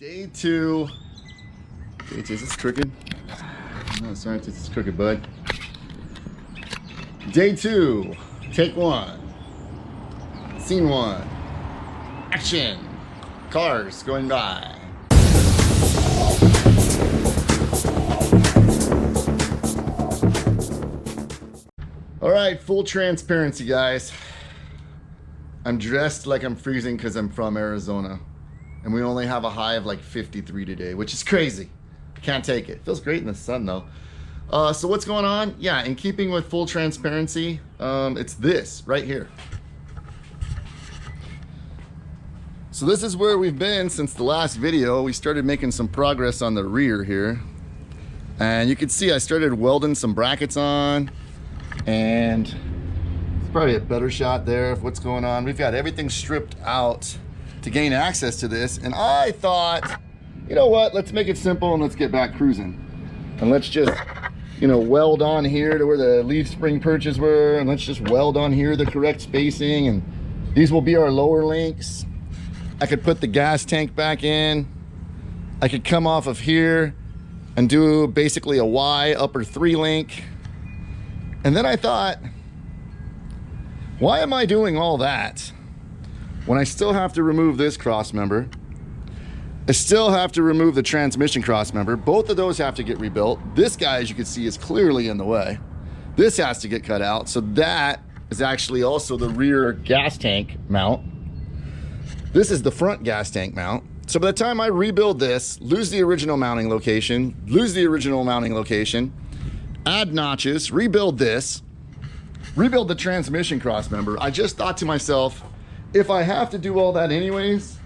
Day two. Is this crooked? No, sorry, this is crooked, bud. Day two. Take one. Scene one. Action. Cars going by. All right, full transparency, guys. I'm dressed like I'm freezing because I'm from Arizona. And we only have a high of like 53 today, which is crazy. Can't take it. Feels great in the sun though. So what's going on? Yeah, in keeping with full transparency, it's this right here. So this is where we've been since the last video. We started making some progress on the rear here. And you can see I started welding some brackets on. And it's probably a better shot there of what's going on. We've got everything stripped out to gain access to this, and I thought, you know what, let's make it simple and let's get back cruising. And let's just, you know, weld on here to where the leaf spring perches were, and let's just weld on here the correct spacing, and these will be our lower links. I could put the gas tank back in. I could come off of here and do basically a Y upper 3 link. And then I thought, why am I doing all that when I still have to remove this cross member? I still have to remove the transmission cross member. Both of those have to get rebuilt. This guy, as you can see, is clearly in the way. This has to get cut out. So that is actually also the rear gas tank mount. This is the front gas tank mount. So by the time I rebuild this, lose the original mounting location, add notches, rebuild this, rebuild the transmission cross member, I just thought to myself, if I have to do all that anyways,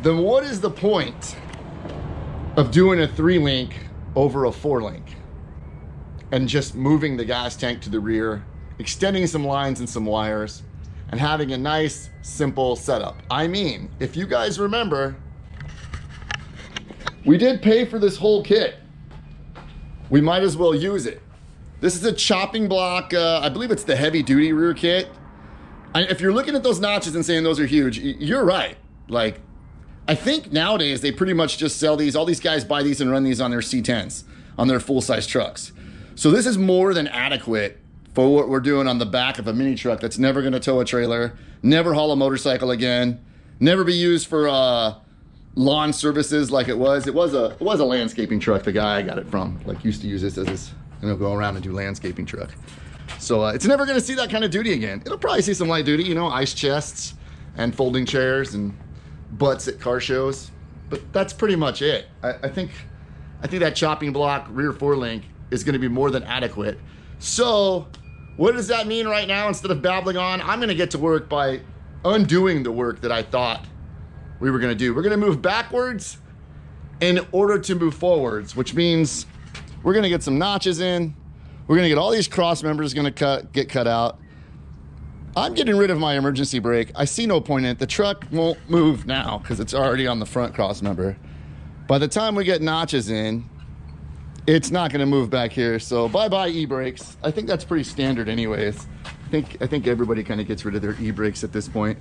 then what is the point of doing a 3 link over a 4 link and just moving the gas tank to the rear, extending some lines and some wires, and having a nice simple setup? I mean, if you guys remember, we did pay for this whole kit. We might as well use it. This is a chopping block, I believe it's the heavy duty rear kit. If you're looking at those notches and saying those are huge, you're right. Like, I think nowadays they pretty much just sell these. All these guys buy these and run these on their C10s, on their full-size trucks. So this is more than adequate for what we're doing on the back of a mini truck that's never gonna tow a trailer, never haul a motorcycle again, never be used for lawn services like it was. It was a landscaping truck. The guy I got it from like used to use this as his, you know, go around and do landscaping truck. So it's never gonna see that kind of duty again. It'll probably see some light duty, you know, ice chests and folding chairs and butts at car shows. But that's pretty much it. I think that chopping block rear 4 link is gonna be more than adequate. So what does that mean right now? Instead of babbling on, I'm gonna get to work by undoing the work that I thought we were gonna do. We're gonna move backwards in order to move forwards, which means we're gonna get some notches in. We're gonna get all these cross members get cut out. I'm getting rid of my emergency brake. I see no point in it. The truck won't move now because it's already on the front cross member. By the time we get notches in, it's not gonna move back here. So bye-bye e-brakes. I think that's pretty standard anyways. I think everybody kind of gets rid of their e-brakes at this point.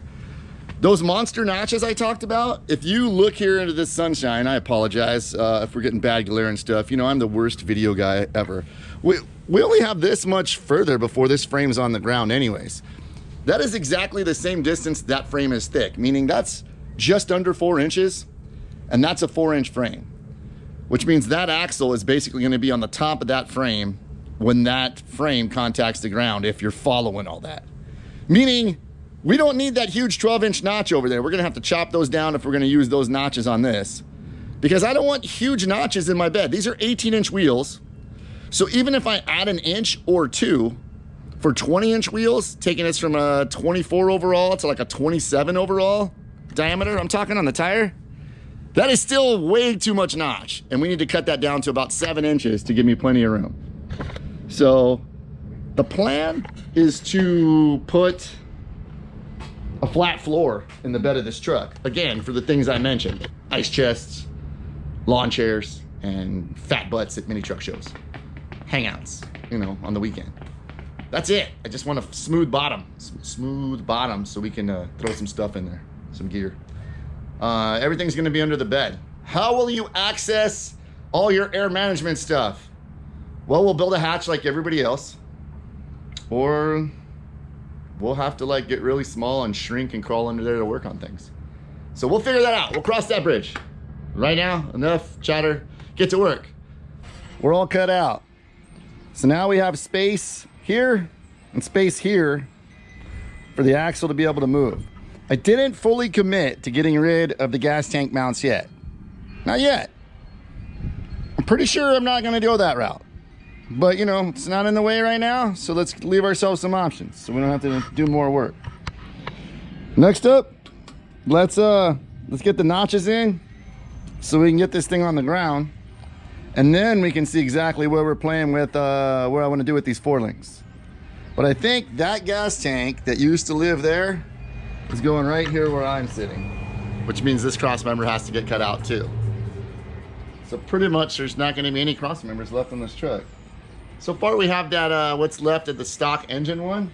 Those monster notches I talked about, if you look here into this sunshine, I apologize if we're getting bad glare and stuff. You know, I'm the worst video guy ever. We only have this much further before this frame's on the ground anyways. That is exactly the same distance that frame is thick, meaning that's just under 4 inches, and that's a 4-inch frame, which means that axle is basically gonna be on the top of that frame when that frame contacts the ground, if you're following all that. Meaning, we don't need that huge 12-inch notch over there. We're gonna have to chop those down if we're gonna use those notches on this, because I don't want huge notches in my bed. These are 18-inch wheels. So even if I add an inch or 2 for 20-inch wheels, taking us from a 24 overall to like a 27 overall diameter, I'm talking on the tire, that is still way too much notch. And we need to cut that down to about 7 inches to give me plenty of room. So the plan is to put a flat floor in the bed of this truck. Again, for the things I mentioned, ice chests, lawn chairs, and fat butts at mini truck shows. Hangouts, you know, on the weekend. That's it. I just want a smooth bottom so we can throw some stuff in there, some gear. Everything's gonna be under the bed. How will you access all your air management stuff? Well, we'll build a hatch like everybody else, or we'll have to like get really small and shrink and crawl under there to work on things. So we'll figure that out. We'll cross that bridge. Right now, enough chatter, get to work. We're all cut out. So now we have space here and space here for the axle to be able to move. I didn't fully commit to getting rid of the gas tank mounts yet. Not yet. I'm pretty sure I'm not gonna go that route. But you know, it's not in the way right now, so let's leave ourselves some options so we don't have to do more work. Next up, let's get the notches in so we can get this thing on the ground, and then we can see exactly where we're playing with, where I want to do with these four-links. But I think that gas tank that used to live there is going right here where I'm sitting, which means this cross member has to get cut out too. So pretty much there's not going to be any cross members left on this truck. So far we have that what's left of the stock engine one,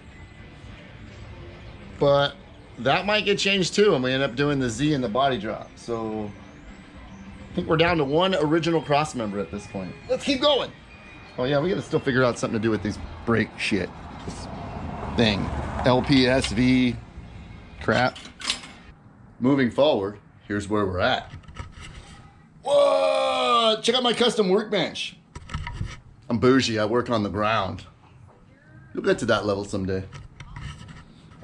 but that might get changed too, and we end up doing the Z and the body drop. So I think we're down to one original cross member at this point. Let's keep going. Oh yeah, we got to still figure out something to do with these brake shit, this thing, LPSV crap. Moving forward, here's where we're at. Whoa! Check out my custom workbench. I'm bougie, I work on the ground. You'll get to that level someday.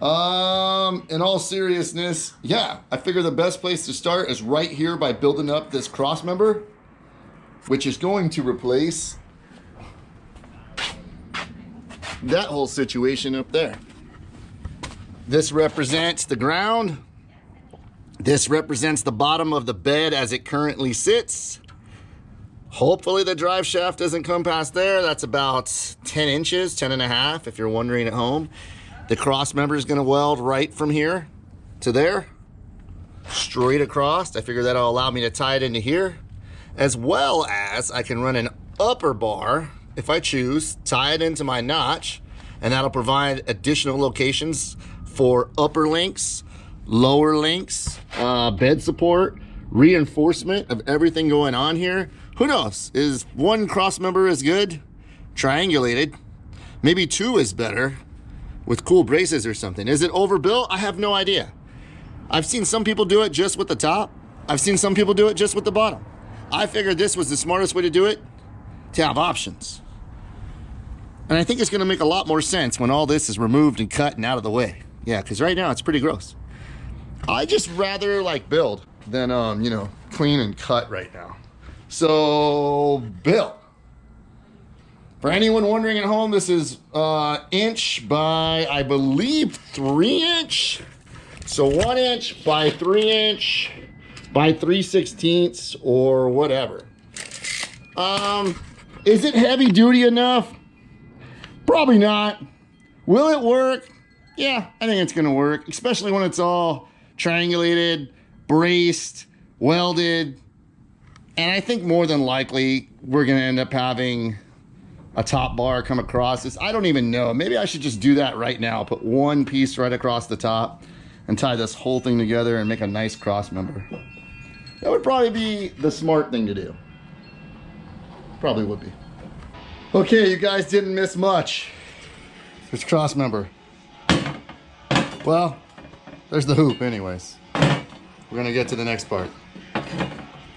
In all seriousness, yeah, I figure the best place to start is right here by building up this cross member, which is going to replace that whole situation up there. This represents the ground. This represents the bottom of the bed as it currently sits. Hopefully the drive shaft doesn't come past there. That's about 10 inches, 10 and a half if you're wondering at home. The cross member is gonna weld right from here to there, straight across. I figure that'll allow me to tie it into here, as well as I can run an upper bar if I choose, tie it into my notch, and that'll provide additional locations for upper links, lower links, bed support, reinforcement of everything going on here. Who knows? Is one cross member is good, triangulated? Maybe two is better, with cool braces or something. Is it overbuilt? I have no idea. I've seen some people do it just with the top. I've seen some people do it just with the bottom. I figured this was the smartest way to do it, to have options. And I think it's gonna make a lot more sense when all this is removed and cut and out of the way. Yeah, because right now it's pretty gross. I just rather like build than, you know, clean and cut right now. So, build. For anyone wondering at home, this is inch by, I believe, 3 inch. So 1 inch by 3 inch by 3/16 or whatever. Is it heavy duty enough? Probably not. Will it work? Yeah, I think it's gonna work, especially when it's all triangulated, braced, welded. And I think more than likely, we're gonna end up having a top bar come across this. I don't even know. Maybe I should just do that right now. Put one piece right across the top and tie this whole thing together and make a nice cross member. That would probably be the smart thing to do. Probably would be. Okay, you guys didn't miss much. There's cross member. Well, there's the hoop anyways. We're gonna get to the next part.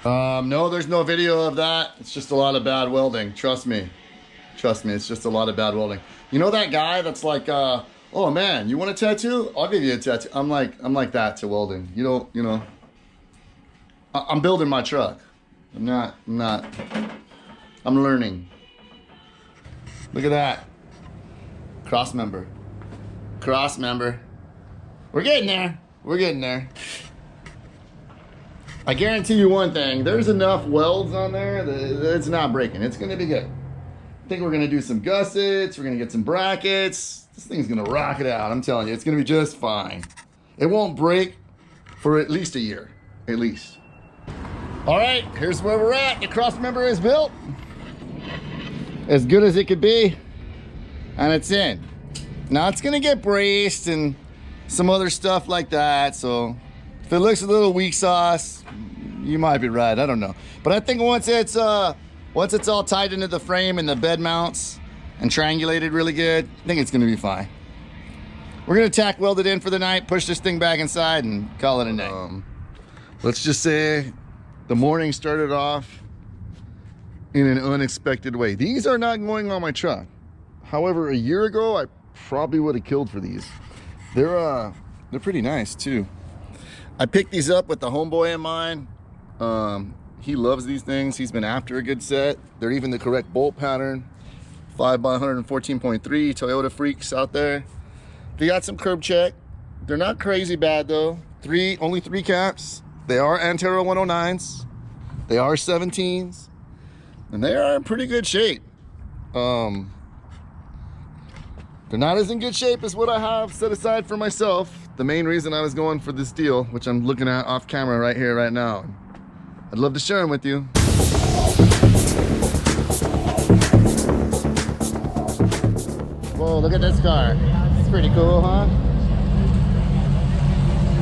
No, there's no video of that. It's just a lot of bad welding. Trust me. Trust me, it's just a lot of bad welding. You know that guy that's like, oh man, you want a tattoo? I'll give you a tattoo. I'm like that to welding. You don't, you know. I'm building my truck. I'm learning. Look at that. Cross member. Cross member. We're getting there. We're getting there. I guarantee you one thing, there's enough welds on there that it's not breaking. It's gonna be good. I think we're gonna do some gussets, we're gonna get some brackets. This thing's gonna rock it out, I'm telling you, it's gonna be just fine. It won't break for at least a year, at least. All right, here's where we're at. The cross member is built. As good as it could be, and it's in. Now it's gonna get braced and some other stuff like that, so If it looks a little weak sauce, you might be right. I don't know. But I think once it's all tied into the frame and the bed mounts and triangulated really good, I think it's gonna be fine. We're gonna tack weld it in for the night, push this thing back inside, and call it a night. Let's just say the morning started off in an unexpected way. These are not going on my truck. However, a year ago, I probably would have killed for these. They're pretty nice too. I picked these up with the homeboy in mind. He loves these things. He's been after a good set. They're even the correct bolt pattern. 5x114.3 Toyota freaks out there. They got some curb check. They're not crazy bad though. Only three caps. They are Antero 109s. They are 17s. And they are in pretty good shape. They're not as in good shape as what I have set aside for myself. The main reason I was going for this deal, which I'm looking at off camera right here, right now. I'd love to share them with you. Whoa, look at this car. It's pretty cool, huh?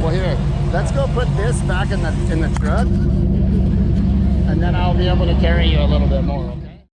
Well, here, let's go put this back in the truck, and then I'll be able to carry you a little bit more, okay?